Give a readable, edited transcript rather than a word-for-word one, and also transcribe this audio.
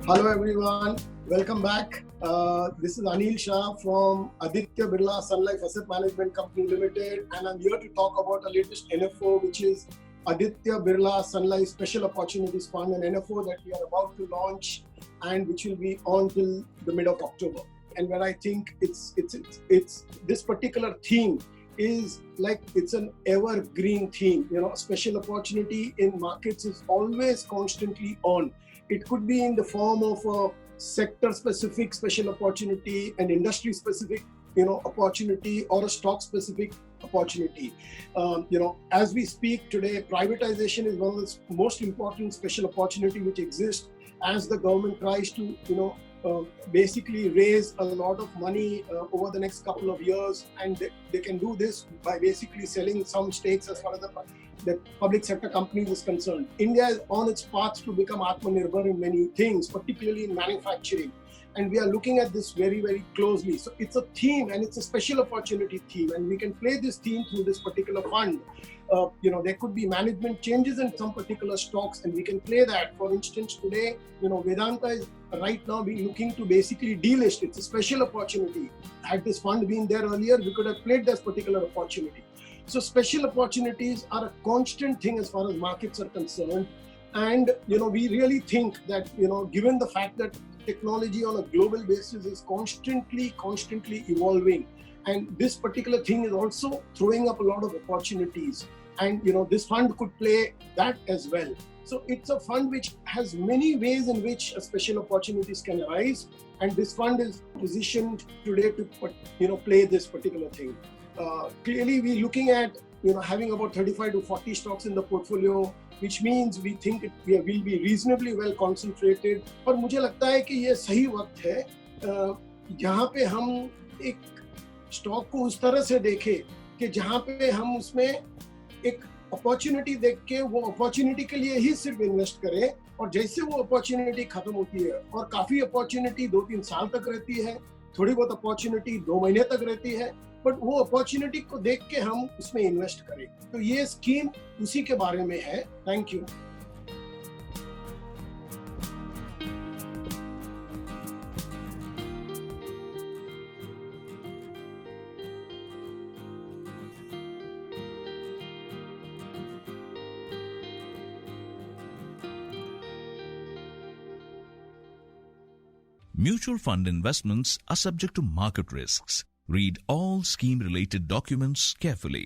Hello everyone, welcome back. This is Anil Shah from Aditya Birla Sun Life Asset Management Company Limited, and I'm here to talk about our latest NFO, which is Aditya Birla Sun Life Special Opportunities Fund, an NFO that we are about to launch and which will be on till the mid of October. And where I think it's this particular theme is like it's an evergreen theme. You know, special opportunity in markets is always constantly on. It could be in the form of a sector-specific special opportunity, an industry-specific, opportunity, or a stock-specific opportunity. As we speak today, privatization is one of the most important special opportunity which exists as the government tries to, basically raise a lot of money over the next couple of years, and they can do this by basically selling some stakes as far as the public sector companies is concerned. India is on its path to become Atmanirbhar in many things, particularly in manufacturing. And we are looking at this very, very closely. So it's a theme and it's a special opportunity theme, and we can play this theme through this particular fund. There could be management changes in some particular stocks, and we can play that. For instance, today, Vedanta is right now being looking to basically delist. It's a special opportunity. Had this fund been there earlier, we could have played this particular opportunity. So special opportunities are a constant thing as far as markets are concerned. And, we really think that, given the fact that technology on a global basis is constantly evolving, and this particular thing is also throwing up a lot of opportunities. And, this fund could play that as well. So it's a fund which has many ways in which special opportunities can arise. And this fund is positioned today to, play this particular thing. Clearly, we're looking at having about 35 to 40 stocks in the portfolio, which means we think we will be reasonably well concentrated. और मुझे लगता है कि ये सही वक्त है जहाँ पे हम एक स्टॉक को उस तरह से देखें कि जहाँ पे हम उसमें एक अपॉर्चुनिटी देख के वो अपॉर्चुनिटी के लिए ही सिर्फ इन्वेस्ट करें, और जैसे वो अपॉर्चुनिटी खत्म होती है, और काफी अपॉर्चुनिटी 2-3 साल तक रहती है, थोड़ी बहुत अपॉर्चुनिटी 2 महीने तक रहती है, बट वो अपॉर्चुनिटी को देख के हम उसमें इन्वेस्ट करें. तो ये स्कीम उसी के बारे में है. Thank you. Mutual fund investments are subject to market risks. Read all scheme-related documents carefully.